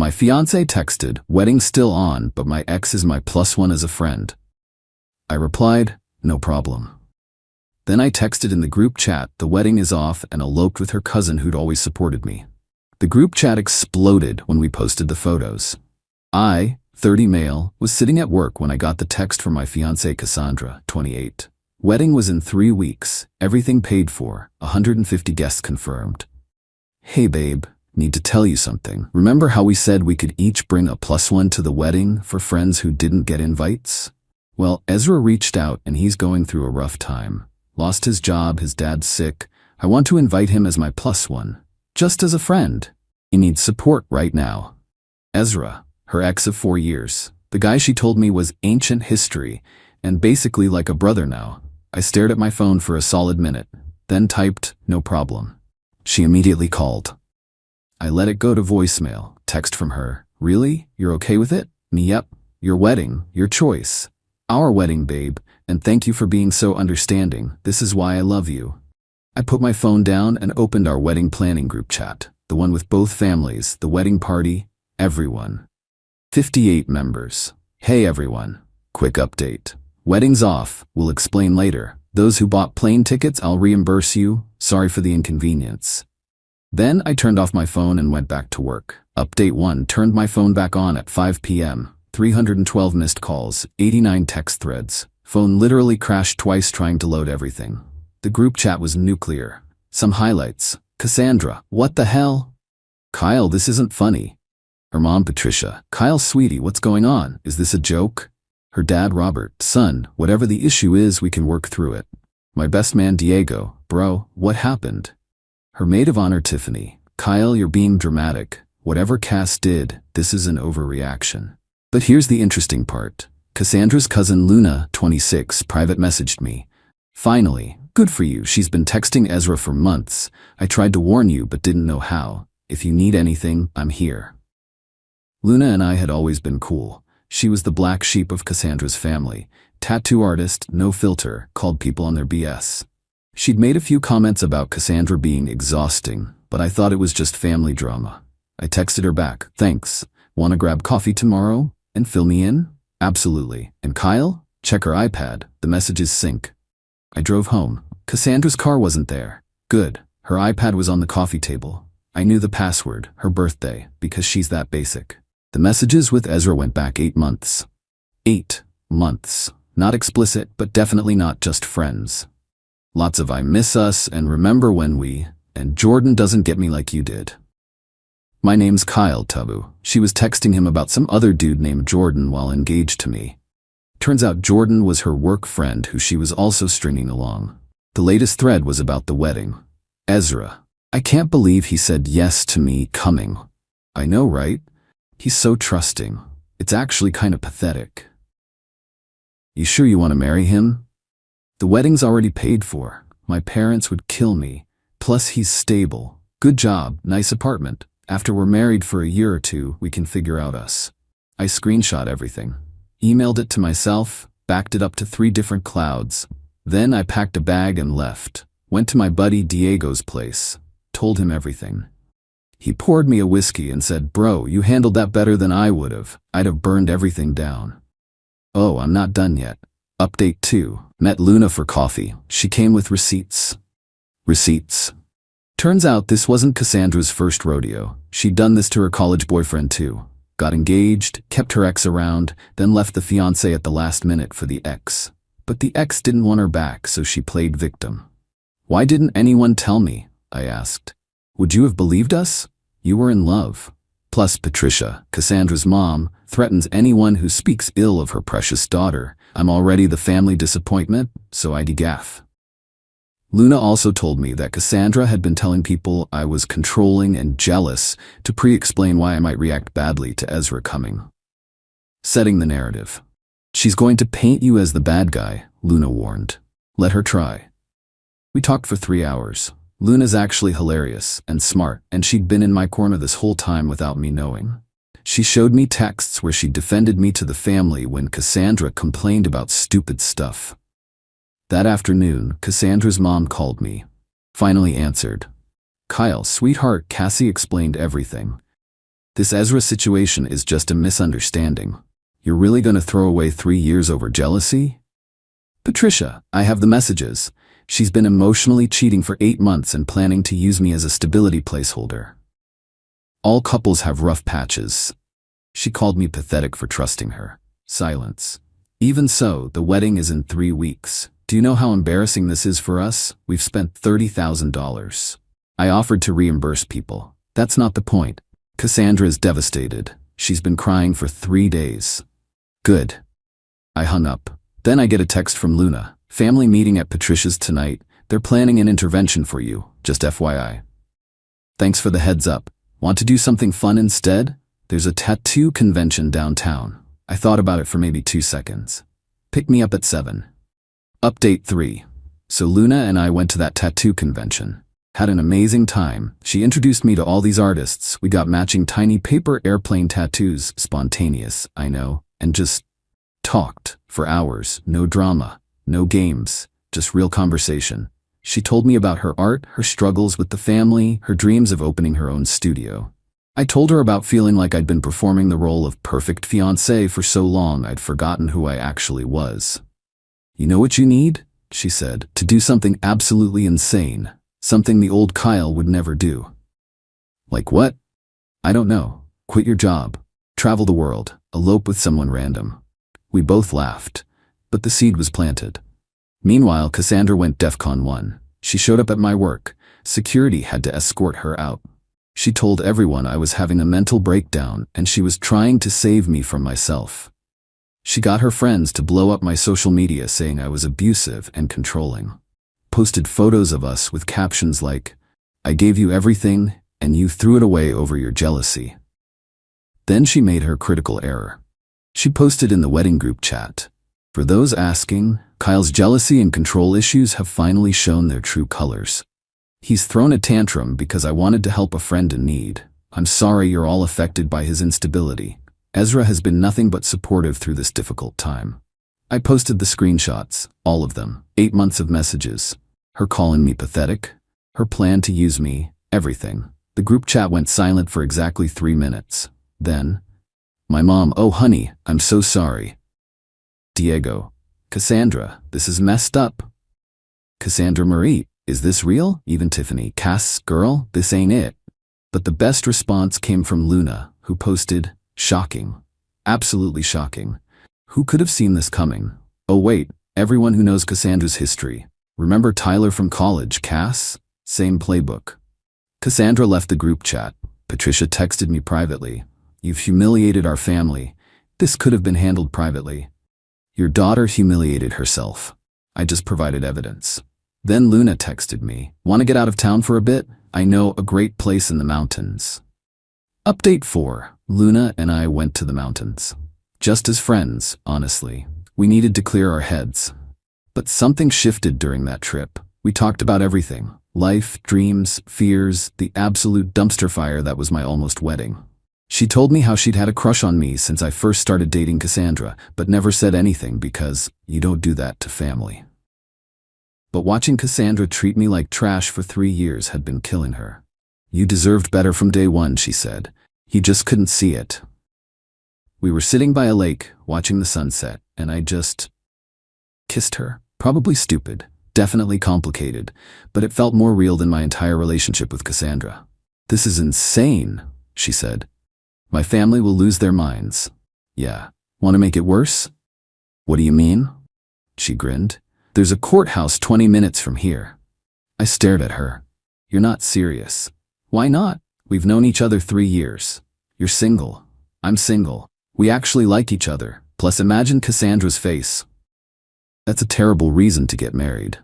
My fiancé texted, "Wedding still on, but my ex is my +1 as a friend." I replied, "No problem." Then I texted in the group chat, "The wedding is off," and eloped with her cousin who'd always supported me. The group chat exploded when we posted the photos. I, 30 male, was sitting at work when I got the text from my fiancée Cassandra, 28. Wedding was in 3 weeks, everything paid for, 150 guests confirmed. "Hey babe, need to tell you something. Remember how we said we could each bring a +1 to the wedding for friends who didn't get invites? Well, Ezra reached out and he's going through a rough time. Lost his job, his dad's sick. I want to invite him as my +1. Just as a friend. He needs support right now." Ezra, her ex of 4 years. The guy she told me was ancient history and basically like a brother now. I stared at my phone for a solid minute, then typed, "No problem." She immediately called. I let it go to voicemail. Text from her, "Really? You're okay with it?" Me, "Yep. Your wedding, your choice. Our wedding, babe, and thank you for being so understanding. This is why I love you." I put my phone down and opened our wedding planning group chat, the one with both families, the wedding party, everyone. 58 members. "Hey everyone. Quick update. Wedding's off, we'll explain later. Those who bought plane tickets, I'll reimburse you. Sorry for the inconvenience." Then I turned off my phone and went back to work. Update 1, turned my phone back on at 5 p.m. 312 missed calls, 89 text threads. Phone literally crashed twice trying to load everything. The group chat was nuclear. Some highlights. Cassandra, "What the hell?" Kyle, "This isn't funny." Her mom, Patricia, "Kyle, sweetie, what's going on? Is this a joke?" Her dad, Robert, "Son, whatever the issue is, we can work through it." My best man, Diego, "Bro, what happened?" Her maid of honor, Tiffany, "Kyle, you're being dramatic. Whatever Cass did, this is an overreaction." But here's the interesting part. Cassandra's cousin Luna, 26, private messaged me. "Finally, good for you. She's been texting Ezra for months. I tried to warn you but didn't know how. If you need anything, I'm here." Luna and I had always been cool. She was the black sheep of Cassandra's family. Tattoo artist, no filter, called people on their BS. She'd made a few comments about Cassandra being exhausting, but I thought it was just family drama. I texted her back, "Thanks. Wanna grab coffee tomorrow and fill me in?" "Absolutely. And Kyle? Check her iPad. The messages sync." I drove home. Cassandra's car wasn't there. Good. Her iPad was on the coffee table. I knew the password, her birthday, because she's that basic. The messages with Ezra went back 8 months. 8 months. Not explicit, but definitely not just friends. Lots of "I miss us" and "remember when we," and "Jordan doesn't get me like you did." "My name's Kyle, Tabu." She was texting him about some other dude named Jordan while engaged to me. Turns out Jordan was her work friend who she was also stringing along. The latest thread was about the wedding. Ezra, "I can't believe he said yes to me coming." I know, right? He's so trusting. It's actually kind of pathetic. "You sure you want to marry him?" "The wedding's already paid for. My parents would kill me. Plus he's stable. Good job, nice apartment. After we're married for a year or 2, we can figure out us." I screenshot everything. Emailed it to myself, backed it up to 3 different clouds. Then I packed a bag and left. Went to my buddy Diego's place. Told him everything. He poured me a whiskey and said, "Bro, you handled that better than I would've. I'd have burned everything down." Oh, I'm not done yet. Update 2. Met Luna for coffee. She came with receipts. Receipts. Turns out this wasn't Cassandra's first rodeo. She'd done this to her college boyfriend too. Got engaged, kept her ex around, then left the fiancé at the last minute for the ex. But the ex didn't want her back, so she played victim. "Why didn't anyone tell me?" I asked. "Would you have believed us? You were in love." Plus Patricia, Cassandra's mom, threatens anyone who speaks ill of her precious daughter. I'm already the family disappointment, so I degaff. Luna also told me that Cassandra had been telling people I was controlling and jealous to pre-explain why I might react badly to Ezra coming. Setting the narrative. "She's going to paint you as the bad guy," Luna warned. "Let her try." We talked for 3 hours. Luna's actually hilarious and smart, and she'd been in my corner this whole time without me knowing. She showed me texts where she defended me to the family when Cassandra complained about stupid stuff. That afternoon, Cassandra's mom called me. Finally answered. "Kyle, sweetheart, Cassie explained everything. This Ezra situation is just a misunderstanding. You're really gonna throw away 3 years over jealousy? Patricia, I have the messages. She's been emotionally cheating for 8 months and planning to use me as a stability placeholder. All couples have rough patches. She called me pathetic for trusting her. Silence. Even so, the wedding is in 3 weeks. Do you know how embarrassing this is for us? We've spent $30,000. I offered to reimburse people. That's not the point. Cassandra is devastated. She's been crying for 3 days. Good. I hung up. Then I get a text from Luna. Family meeting at Patricia's tonight. They're planning an intervention for you, just FYI. Thanks for the heads up. Want to do something fun instead? There's a tattoo convention downtown. I thought about it for maybe 2 seconds. Pick me up at 7. Update 3. So Luna and I went to that tattoo convention. Had an amazing time. She introduced me to all these artists. We got matching tiny paper airplane tattoos. Spontaneous, I know. And just talked for hours. No drama, no games, just real conversation. She told me about her art, her struggles with the family, her dreams of opening her own studio. I told her about feeling like I'd been performing the role of perfect fiancé for so long I'd forgotten who I actually was. You know what you need? She said, to do something absolutely insane. Something the old Kyle would never do. Like what? I don't know. Quit your job. Travel the world. Elope with someone random. We both laughed. But the seed was planted. Meanwhile, Cassandra went DEFCON 1. She showed up at my work. Security had to escort her out. She told everyone I was having a mental breakdown and she was trying to save me from myself. She got her friends to blow up my social media saying I was abusive and controlling. Posted photos of us with captions like, "I gave you everything and you threw it away over your jealousy." Then she made her critical error. She posted in the wedding group chat, "For those asking, Kyle's jealousy and control issues have finally shown their true colors. He's thrown a tantrum because I wanted to help a friend in need. I'm sorry you're all affected by his instability. Ezra has been nothing but supportive through this difficult time." I posted the screenshots, all of them, 8 months of messages. Her calling me pathetic, her plan to use me, everything. The group chat went silent for exactly 3 minutes. Then, my mom, "Oh honey, I'm so sorry." Diego, "Cassandra, this is messed up." Cassandra Marie, "Is this real?" Even Tiffany, "Cass, girl, this ain't it." But the best response came from Luna, who posted, "Shocking. Absolutely shocking. Who could have seen this coming? Oh wait, everyone who knows Cassandra's history. Remember Tyler from college, Cass? Same playbook." Cassandra left the group chat. Patricia texted me privately, "You've humiliated our family. This could have been handled privately." Your daughter humiliated herself. I just provided evidence. Then Luna texted me, "Want to get out of town for a bit? I know a great place in the mountains." Update 4. Luna and I went to the mountains. Just as friends, honestly. We needed to clear our heads. But something shifted during that trip. We talked about everything. Life, dreams, fears, the absolute dumpster fire that was my almost wedding. She told me how she'd had a crush on me since I first started dating Cassandra, but never said anything because you don't do that to family. But watching Cassandra treat me like trash for 3 years had been killing her. "You deserved better from day one," she said. "He just couldn't see it." We were sitting by a lake, watching the sunset, and I just kissed her. Probably stupid, definitely complicated, but it felt more real than my entire relationship with Cassandra. "This is insane," she said. "My family will lose their minds." "Yeah. Want to make it worse?" "What do you mean?" She grinned. "There's a courthouse 20 minutes from here." I stared at her. "You're not serious." "Why not? We've known each other 3 years. You're single. I'm single. We actually like each other. Plus imagine Cassandra's face." "That's a terrible reason to get married."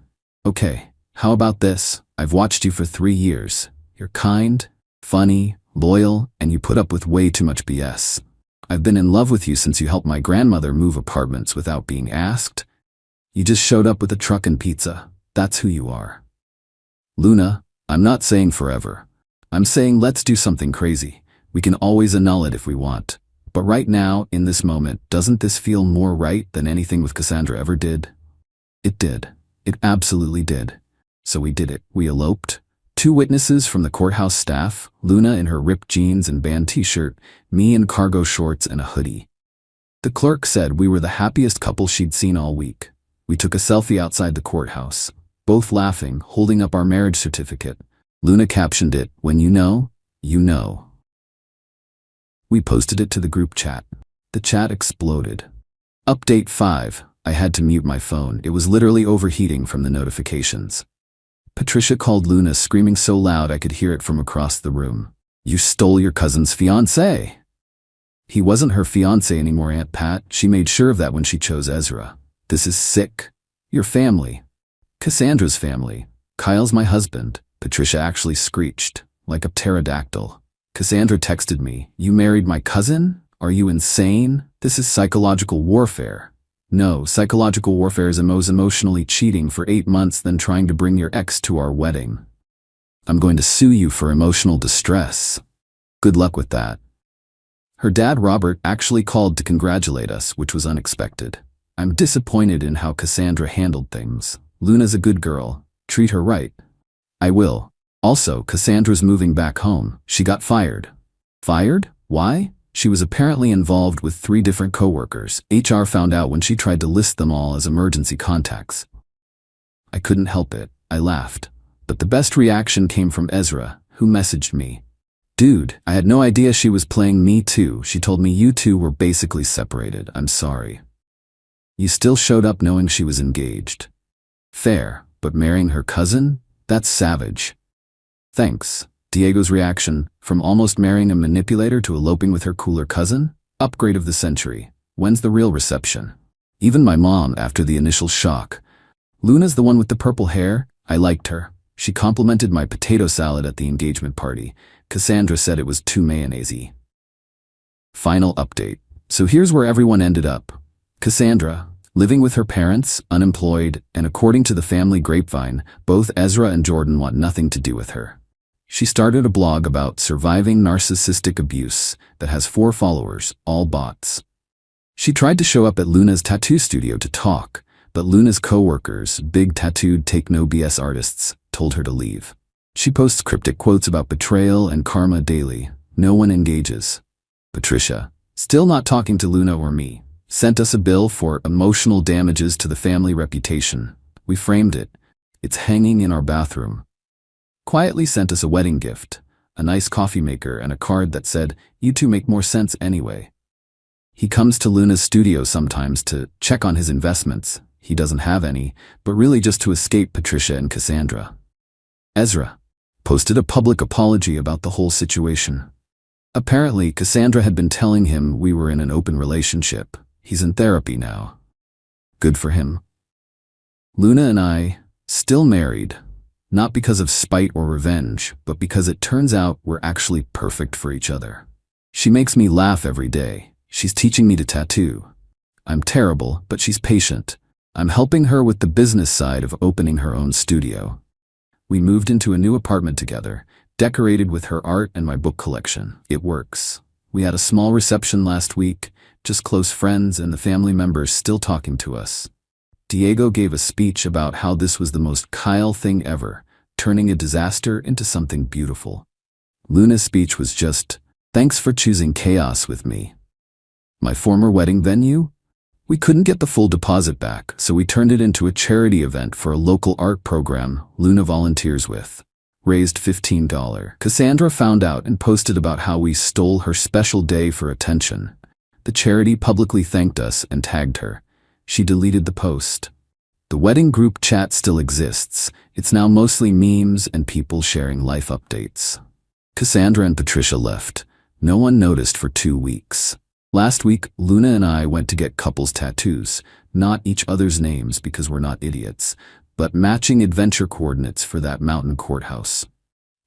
"Okay, how about this? I've watched you for 3 years. You're kind, funny, loyal, and you put up with way too much BS. I've been in love with you since you helped my grandmother move apartments without being asked. You just showed up with a truck and pizza. That's who you are." "Luna, I'm not saying forever. I'm saying let's do something crazy. We can always annul it if we want. But right now, in this moment, doesn't this feel more right than anything with Cassandra ever did?" It did. It absolutely did. So we did it. We eloped. 2 witnesses from the courthouse staff, Luna in her ripped jeans and band t-shirt, me in cargo shorts and a hoodie. The clerk said we were the happiest couple she'd seen all week. We took a selfie outside the courthouse, both laughing, holding up our marriage certificate. Luna captioned it, "When you know, you know." We posted it to the group chat. The chat exploded. Update 5. I had to mute my phone. It was literally overheating from the notifications. Patricia called Luna, screaming so loud I could hear it from across the room. "You stole your cousin's fiancé." He wasn't her fiancé anymore, Aunt Pat. She made sure of that when she chose Ezra. "This is sick. Your family. Cassandra's family. Kyle's my husband," Patricia actually screeched, like a pterodactyl. Cassandra texted me, "You married my cousin? Are you insane? This is psychological warfare." No, psychological warfare is emotionally cheating for 8 months then trying to bring your ex to our wedding. I'm going to sue you for emotional distress. Good luck with that. Her dad, Robert, actually called to congratulate us, which was unexpected. I'm disappointed in how Cassandra handled things. Luna's a good girl. Treat her right. I will. Also, Cassandra's moving back home. She got fired. Fired? Why? She was apparently involved with 3 different coworkers. HR found out when she tried to list them all as emergency contacts. I couldn't help it. I laughed. But the best reaction came from Ezra, who messaged me. "Dude, I had no idea she was playing me too. She told me you two were basically separated. I'm sorry. You still showed up knowing she was engaged. Fair, but marrying her cousin? That's savage. Thanks." Diego's reaction, from almost marrying a manipulator to eloping with her cooler cousin? Upgrade of the century. When's the real reception? Even my mom, after the initial shock. "Luna's the one with the purple hair? I liked her. She complimented my potato salad at the engagement party. Cassandra said it was too mayonnaise-y." Final update. So here's where everyone ended up. Cassandra, living with her parents, unemployed, and according to the family grapevine, both Ezra and Jordan want nothing to do with her. She started a blog about surviving narcissistic abuse that has 4 followers, all bots. She tried to show up at Luna's tattoo studio to talk, but Luna's co-workers, big tattooed take-no-BS artists, told her to leave. She posts cryptic quotes about betrayal and karma daily. No one engages. Patricia, still not talking to Luna or me, sent us a bill for emotional damages to the family reputation. We framed it. It's hanging in our bathroom. Quietly sent us a wedding gift, a nice coffee maker and a card that said, "You two make more sense anyway." He comes to Luna's studio sometimes to check on his investments. He doesn't have any, but really just to escape Patricia and Cassandra. Ezra posted a public apology about the whole situation. Apparently, Cassandra had been telling him we were in an open relationship. He's in therapy now. Good for him. Luna and I, still married, not because of spite or revenge, but because it turns out we're actually perfect for each other. She makes me laugh every day. She's teaching me to tattoo. I'm terrible, but she's patient. I'm helping her with the business side of opening her own studio. We moved into a new apartment together, decorated with her art and my book collection. It works. We had a small reception last week, just close friends and the family members still talking to us. Diego gave a speech about how this was the most Kyle thing ever, turning a disaster into something beautiful. Luna's speech was just, "Thanks for choosing chaos with me." My former wedding venue? We couldn't get the full deposit back, so we turned it into a charity event for a local art program Luna volunteers with. Raised $15. Cassandra found out and posted about how we stole her special day for attention. The charity publicly thanked us and tagged her. She deleted the post. The wedding group chat still exists. It's now mostly memes and people sharing life updates. Cassandra and Patricia left. No one noticed for 2 weeks. Last week, Luna and I went to get couples tattoos, not each other's names because we're not idiots, but matching adventure coordinates for that mountain courthouse.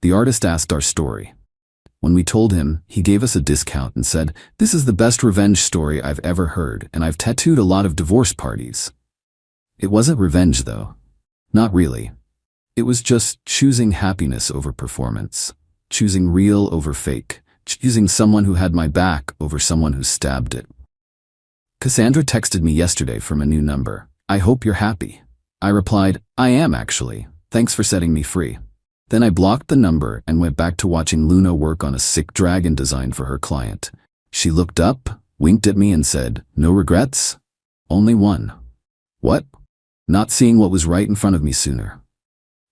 The artist asked our story. When we told him, he gave us a discount and said, "This is the best revenge story I've ever heard, and I've tattooed a lot of divorce parties." It wasn't revenge, though. Not really. It was just choosing happiness over performance, choosing real over fake, choosing someone who had my back over someone who stabbed it. Cassandra texted me yesterday from a new number. "I hope you're happy." I replied, "I am actually. Thanks for setting me free." Then I blocked the number and went back to watching Luna work on a sick dragon design for her client. She looked up, winked at me and said, "No regrets? Only one." What? Not seeing what was right in front of me sooner.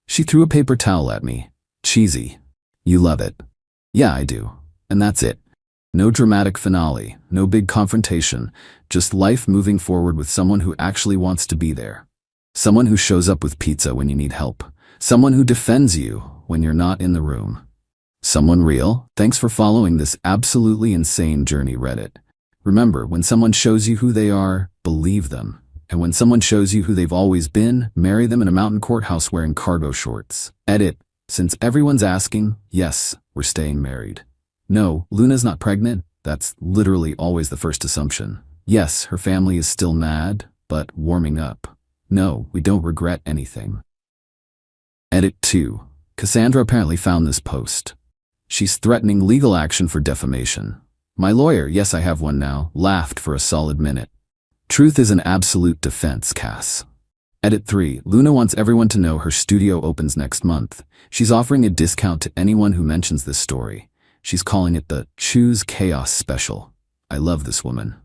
She threw a paper towel at me. Cheesy. You love it. Yeah, I do. And that's it. No dramatic finale, no big confrontation, just life moving forward with someone who actually wants to be there. Someone who shows up with pizza when you need help. Someone who defends you when you're not in the room. Someone real. Thanks for following this absolutely insane journey, Reddit. Remember, when someone shows you who they are, believe them. And when someone shows you who they've always been, marry them in a mountain courthouse wearing cargo shorts. Edit. Since everyone's asking, yes, we're staying married. No, Luna's not pregnant. That's literally always the first assumption. Yes, her family is still mad, but warming up. No, we don't regret anything. Edit 2. Cassandra apparently found this post. She's threatening legal action for defamation. My lawyer, yes I have one now, laughed for a solid minute. Truth is an absolute defense, Cass. Edit 3. Luna wants everyone to know her studio opens next month. She's offering a discount to anyone who mentions this story. She's calling it the Choose Chaos Special. I love this woman.